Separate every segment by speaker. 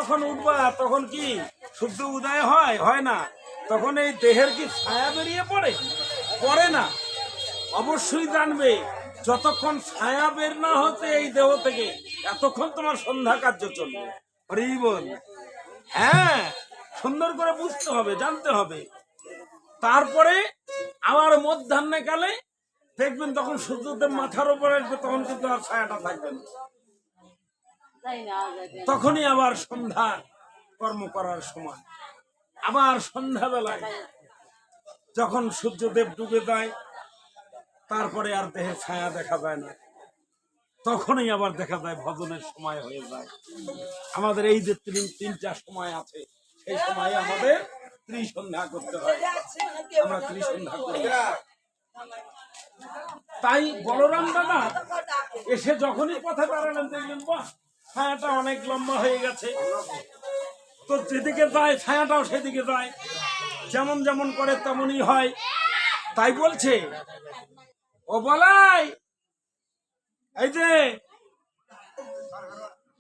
Speaker 1: যখন উঠবা তখন কি সূর্য উদয় হয়? হয় না। তখন এই দেহের কি ছায়া বেরিয়ে পড়ে? পড়ে না। অবশ্যই জানবে যতক্ষণ ছায়া বের না হচ্ছে এই দেহ থেকে এতক্ষণ তোমার সন্ধ্যা কার্য চলবে। হরি বল। হ্যাঁ, সুন্দর করে বুঝতে হবে, জানতে হবে। তারপরে আবার মধ্যাহ্নে কালে দেখবেন তখন সূর্যদেব মাথার উপরে আসবে, তখন কিন্তু আর ছায়াটা থাকবে না। তখনই আবার সন্ধ্যা কর্ম করার সময়। আবার সন্ধ্যাবেলায় যখন সূর্যদেব ডুবে যায় তারপরে আর দেহে ছায়া দেখা যায় না, তখনই আবার দেখা যায় ভজনের সময় হয়ে যায়। আমাদের এই যে তিনটা সময় আছে সেই সময়ে আমাদের ত্রিসন্ধ্যা করতে হয়। আমরা ত্রিসন্ধ্যা করি। তাই বলরাম দাদা এসে যখনই পথে বেড়ালেন দেখলেন বাহ, ছায়াটা অনেক লম্বা হয়ে গেছে। তো যেদিকে যায় ছায়াটাও সেদিকে যায়, যেমন যেমন করে তেমনই হয়। তাই বলছে, ও বলাই, এই যে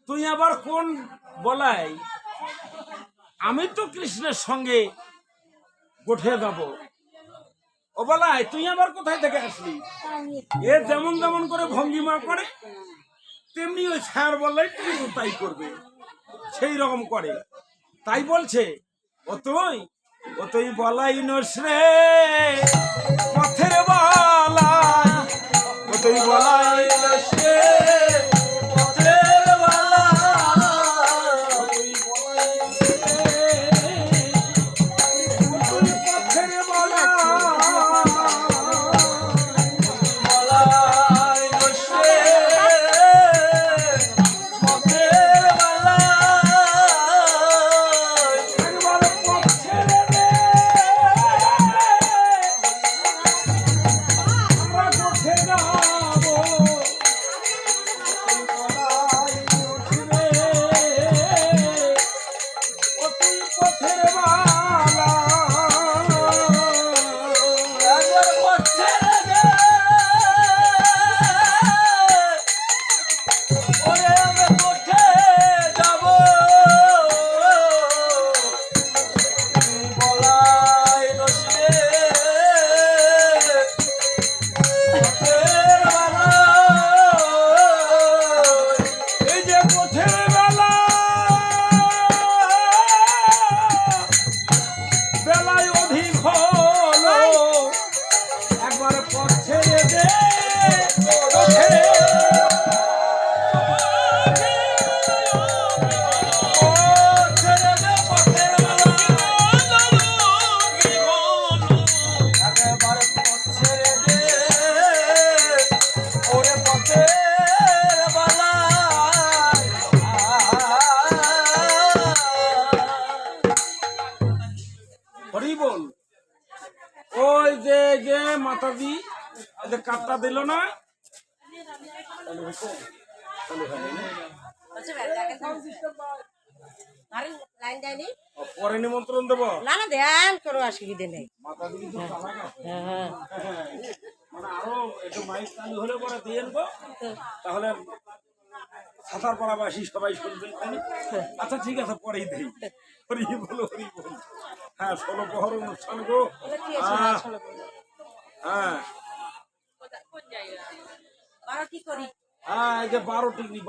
Speaker 1: তুই আবার কোন বলাই? আমি তো কৃষ্ণের সঙ্গে গোঠে যাব। ও বলাই, তুই আবার কোথায় থেকে আসলি? এ যেমন যেমন করে ভঙ্গিমা করে তেমনি ওই ছায়ার বললাই তুই তাই করবে, সেই রকম করে। তাই বলছে, ও তুই বলাই নস রে পথের বলাই, ও তুই বলাই নস রে পথের বলাই, তুই পথের বলাই, বলাই নস রে পথের বলাই, একবার পথ ছেড়ে দে আমরা কোঠে যাবো। বলাই নস রে ও তুই পথের বলাই, একবার পথ ছেড়ে দে ওরে আমি কোঠে যাবো। তুই বলাই নস রে পথের বলাই, এই যে পথের বেলায় অধিক হলো, একবার পথ ছেড়ে দে ছেড়ে দে পথের একবার পথ ছেড়ে দে ওরে পথের বলাই। হরি বল। ওই যে যে মাতাজি এই যে কাটটা দিল না, পরে নিমন্ত্রণ দেবো।
Speaker 2: না না ধ্যান করো, অসুবিধে নেই।
Speaker 1: মাতাজি কিন্তু চালাক আছে।
Speaker 2: হ্যাঁ
Speaker 1: মানে আরো একটু মাইক চালু হলে পরে দিয়ে নেবো, তাহলে ছাতার পাড়াবাসী সবাই শুনবে। আচ্ছা ঠিক আছে, পরেই দেই। হরি বল, হরি বল। হ্যাঁ, 16 প্রহর অনুষ্ঠান গো। হ্যাঁ
Speaker 2: কি করি?
Speaker 1: হ্যাঁ, এই যে 12 টিভি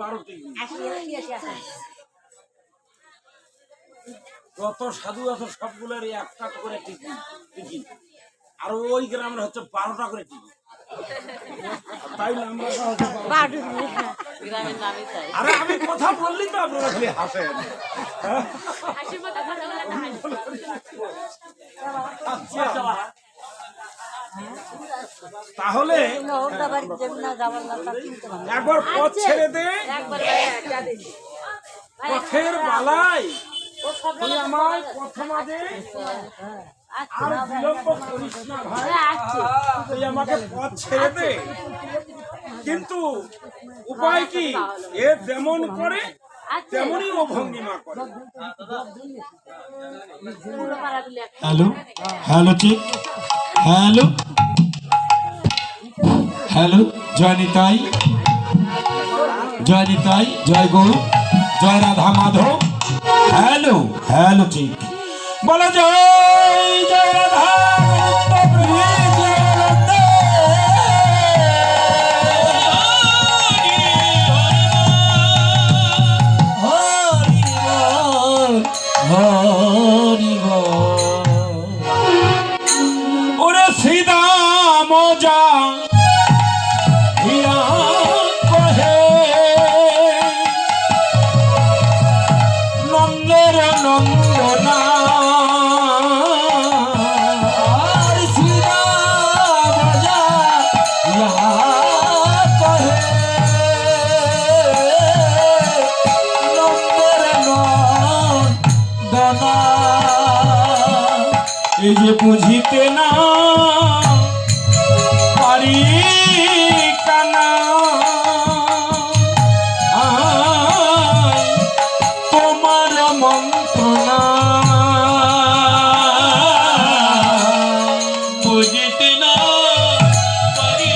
Speaker 1: যত সাধু আছে সবগুলোর একটা করে টিভি, আর ওই গ্রামের হচ্ছে 12টা করে টিভি। তাই আমরা আরে আমি কথা বললি তো আপনারা খালি হাসেন। তাহলে একবার পথ ছেড়ে দে পথের বালাই, তুই আমার প্রথমাদে আর বিলম্ব করিস না ভাই, তুই আমাকে পথ ছেড়ে দে। কিন্তু উপায় কি? এ যেমন করে তেমনই ও ভঙ্গিমা করে।
Speaker 3: হ্যালো হ্যালো ঠিক হ্যালো হ্যালো, জয় নিতাই, জয় নিতাই, জয় গৌর, জয় রাধা মাধব। হ্যালো হ্যালো ঠিক বলো জয় জয় রাধা গোবিন্দ প্রিয় জয় রাধা। হরি বল হরি বল ওরে শ্রীদাম যা হিয়া কহে নন্দর নন্দনা শ্রীদাম যা হিয়া কহে নন্দর নন্দনা এই যে বুঝিতে না পারি কানা তোমার মন্ত্রণা বুঝিতে না পারি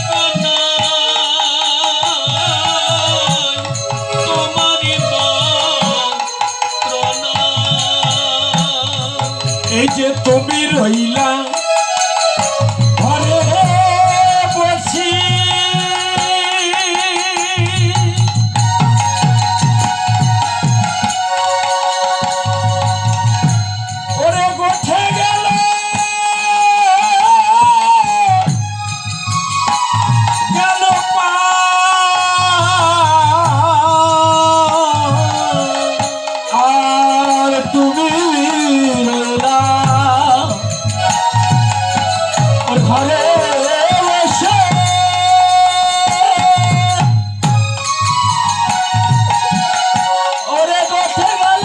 Speaker 3: কানা তোমার মন্ত্রণা এই যে তুমি রইলা ঘরে বসি ওরে গোঠে গেল গেল আর তুমি রইলা ওর ঘরে বসে ওরে গোঠে গেল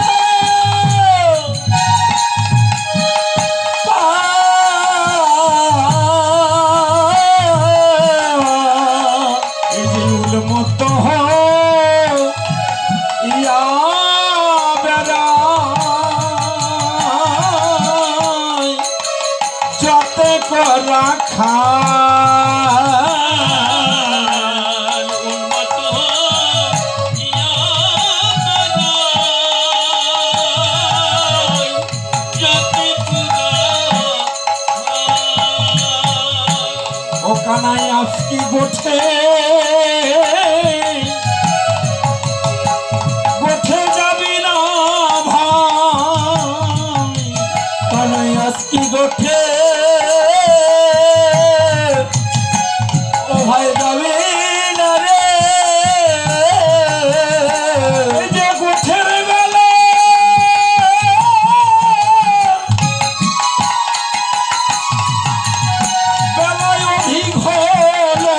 Speaker 3: এই যে উন্মত্ত ইয়া বেড়ায় যাতে করা খান উন্মত ইয়া বেড়ায় যাতে করা ও কানাই আজকি গোঠে গোঠে যাবি না ভাই কানাই আজকি গোঠে ও ভাই যাবি না রে এই যে গোঠের বেলা বেলায় অধিক হলো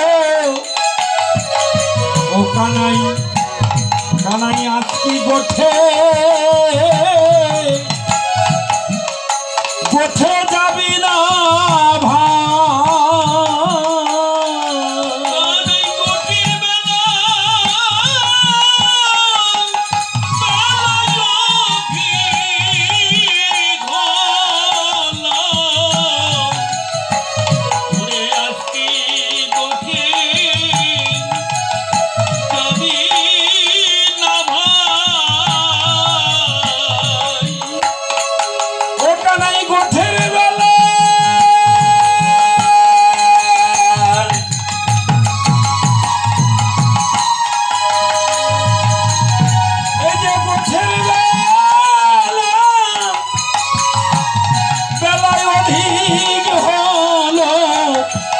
Speaker 3: ও কানাই কানাই আজকি গোঠে গোঠে যাবি না ভাই গোঠের বেলা ওরে আজকে গোঠে যাবি না ভাই ও কানাই গোঠের বেলা এই যে গোঠের বেলা বেলায় অধিক হলো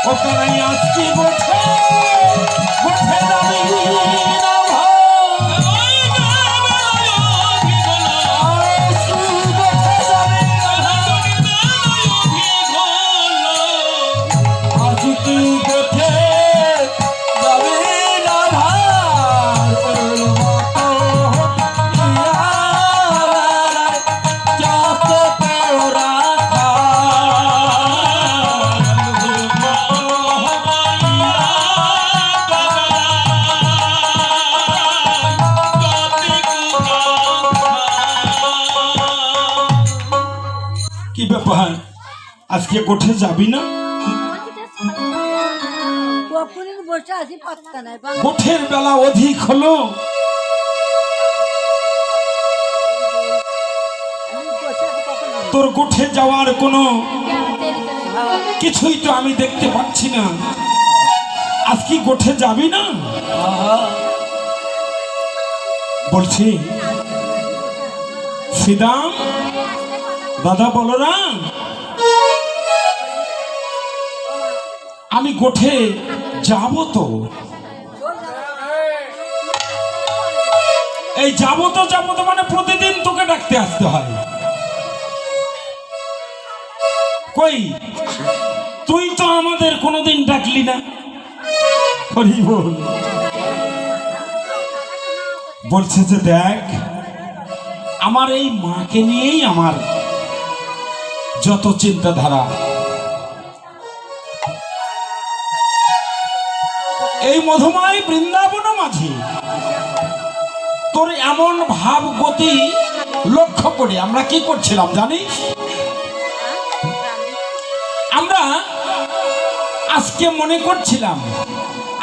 Speaker 3: ও কানাই আজকে গোঠে গোঠে যাবি না ভাই আজকে গোঠে যাবি না আজকে গোঠে যাবি না ভাই ওর মতো ইয়া বেড়ায় যাতে তোরা কি ব্যাপার আজকে গোঠে যাবি না
Speaker 2: কখন বসে আছি পাত্তা নাই
Speaker 3: গোঠের বেলা অধিক হলো তোর গোঠে যাওয়ার কোনো কিছুই তো আমি দেখতে পাচ্ছি না। আজ কি গোঠে যাবি না? বলছি শ্রীদাম, দাদা বলরাম, আমি গোঠে যাব তো। এই যাবো তো মানে প্রতিদিন তোকে ডাকতে আসতে হয়। কই তুই তো আমাদের কোনোদিন ডাকলি না। হরি বল। বলছে যে দেখ, আমার এই মাকে নিয়েই আমার যত চিন্তাধারা। এই মধুময় বৃন্দাবন মাঝে তোর এমন ভাব গতি লক্ষ্য করে আমরা কি করছিলাম জানিস? আমরা আজকে মনে করছিলাম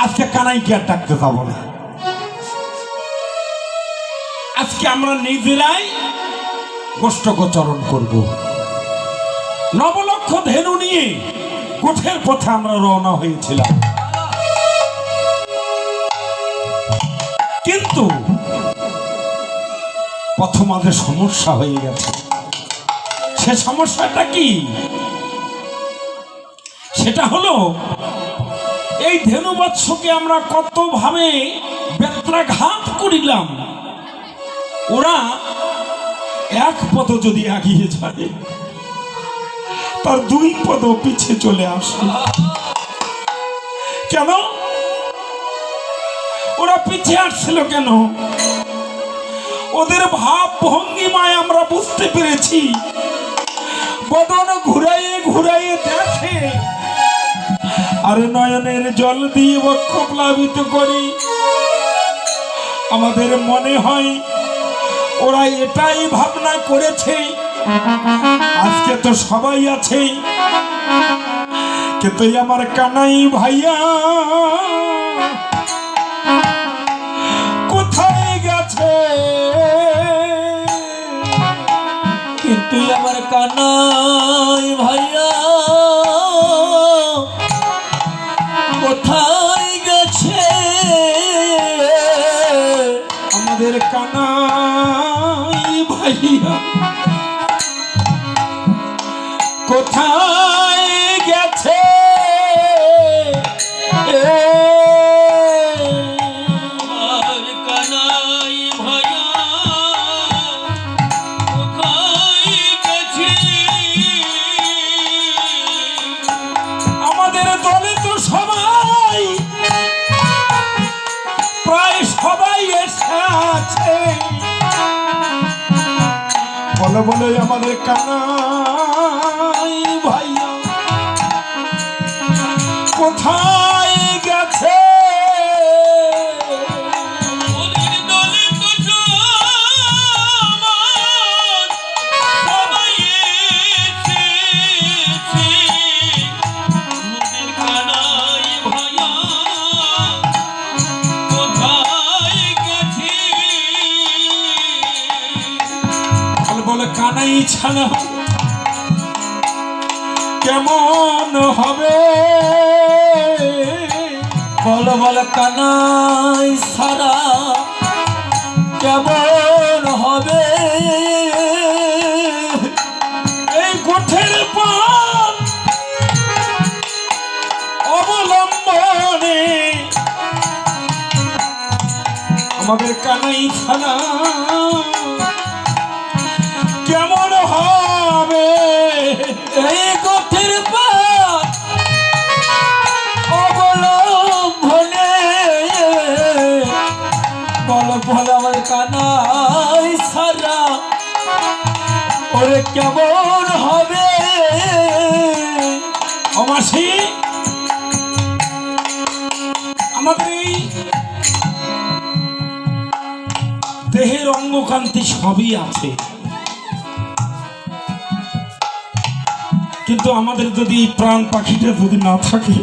Speaker 3: আজকে কানাইকে আর ডাকতে যাবো না। আজকে আমরা নিজেরাই গোষ্ঠগোচরণ করব। নবলক্ষ ধেনু নিয়ে গোঠের পথে আমরা রওনা হয়েছিলাম। কিন্তু প্রথম আমাদের সমস্যা হয়ে গেছে। সে সমস্যাটা কি? সেটা হলো এই ধেনুবৎসকে আমরা কত ভাবে বেত্রাঘাত করিলাম। ওরা এক পদ যদি এগিয়ে যায় তার দুই পদ পিছে চলে আসে। কেন ওরা পিছে আসছিল? কেন? ওদের ভাব ভঙ্গিমায় আমরা বুঝতে পেরেছি। বদন ঘুরাইয়ে ঘুরাইয়ে দেখে আর নয়নের জল দিয়ে বক্ষ প্লাবিত করি। আমাদের মনে হয় ওরা এটাই ভাবনা করেছে আজকে তো সবাই আছে, কিন্তু আমার কানাই ভাইয়া কোথায় গেছে?
Speaker 4: কিন্তু আমার কানাই ভাইয়া কোথায় গেছে?
Speaker 3: আমাদের কানাই ভাইয়া কোথায় গেছে?
Speaker 4: আর কানাই ভাইয়া কোথায় গেছে?
Speaker 3: আমাদের দলে তো সবাই প্রায় সবাই এসেছে। বলে বলে আমাদের কানাই ভাইয়া কোথায় গেছে?
Speaker 4: ওদের দলে তো সবাই এসেছে। ওদের কানাই ভাইয়া কোথায় গেছে?
Speaker 3: বলে বলে কানাই ছাড়া কেমন হবে?
Speaker 4: বল বল কানাই সারা কেমন হবে?
Speaker 3: এই গোঠের পথ অবলম্বনে আমাদের কানাই ছাড়া কেমন হবে?
Speaker 4: এই গোঠের পথ অবলম্বনে বল বল আমার কানাই সারা ওরে কেমন হবে?
Speaker 3: অমাসি আমাদের এই দেহের অঙ্গকান্তি সবই আছে, কিন্তু আমাদের যদি এই প্রাণ পাখিটা যদি না থাকে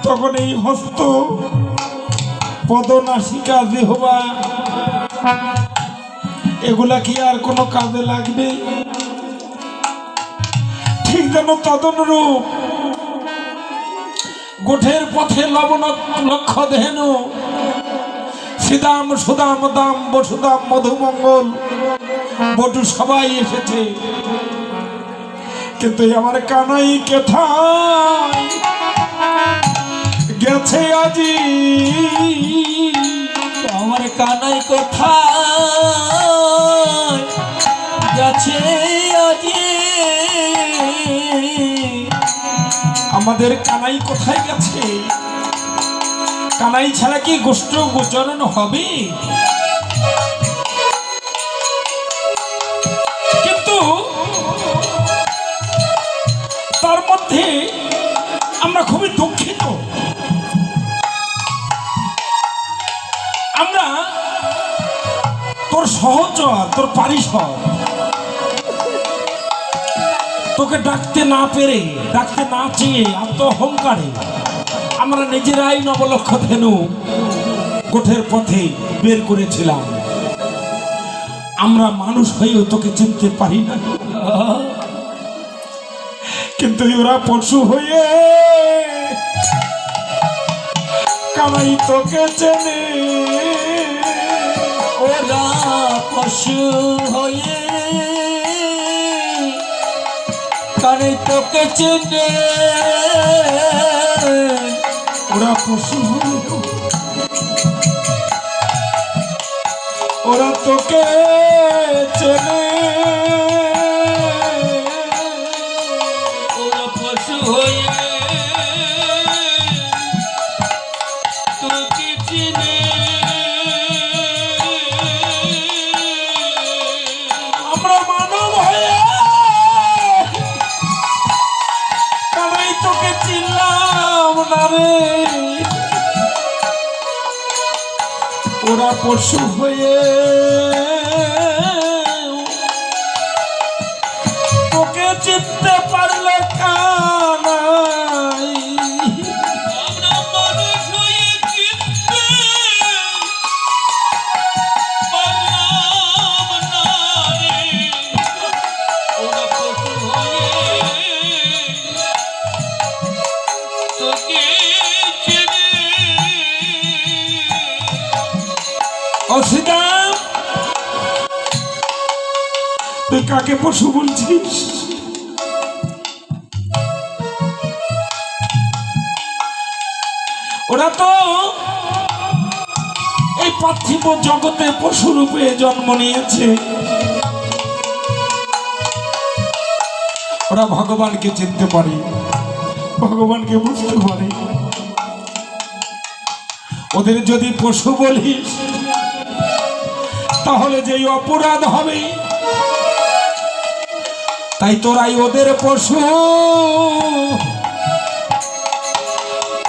Speaker 3: তখন এই হস্ত পদ নাসিকা জিহ্বা এগুলা কি আর কোনো কাজে লাগবে? ঠিক যেন তদনুরূপ গোঠের পথে লবণ লক্ষ ধেনু শ্রীদাম সুদাম দাম বসুদাম মধুমঙ্গল বটু সবাই এসেছে, কিন্তু আমার কানাই কোথায় গেছে আজি?
Speaker 4: আমার কানাই কোথায় গেছে আজি?
Speaker 3: আমাদের কানাই কোথায় গেছে? কানাই ছাড়া কি গোষ্ঠ গোচরণ হবে? কিন্তু তার মধ্যে আমরা খুবই দুঃখিত। আমরা তোর সহচর, তোর পারিষদ, তোকে ডাকতে না পেরে, ডাকতে না চেয়ে আত্ম অহংকারে আমরা নিজেরাই নবলক্ষ ধেনু গোঠের পথে বের করেছিলাম। আমরা মানুষ হয়েও তোকে চিনতে পারি না, কিন্তু ওরা পশু হয়ে কানাই তোকে চেনে।
Speaker 4: ওরা পশু হয়ে কানাই তোকে চেনে।
Speaker 3: ওরা পশু হয়ে ওরা তোকে চেনে।
Speaker 4: ওরা পশু হয়ে তোকে চেনে।
Speaker 3: আমরা মানব হয়ে কানাই তোকে চিনলাম না রে। ওরা পশু হয়ে তোকে চিনতে পারলে কানাই।
Speaker 4: আমরা মানুষ হয়ে চিনতে পারলাম না রে। ওরা পশু হয়ে তোকে চেনে।
Speaker 3: অসিদাম, তুই কাকে পশু বলছিস? ওরা তো এই পার্থিব জগতে পশু রূপে জন্ম নিয়েছে। ওরা ভগবানকে চিনতে পারে, ভগবানকে বুঝতে পারে। ওদের যদি পশু বলিস তাহলে যেই অপরাধ হবে, তাই তোরাই ওদের পশু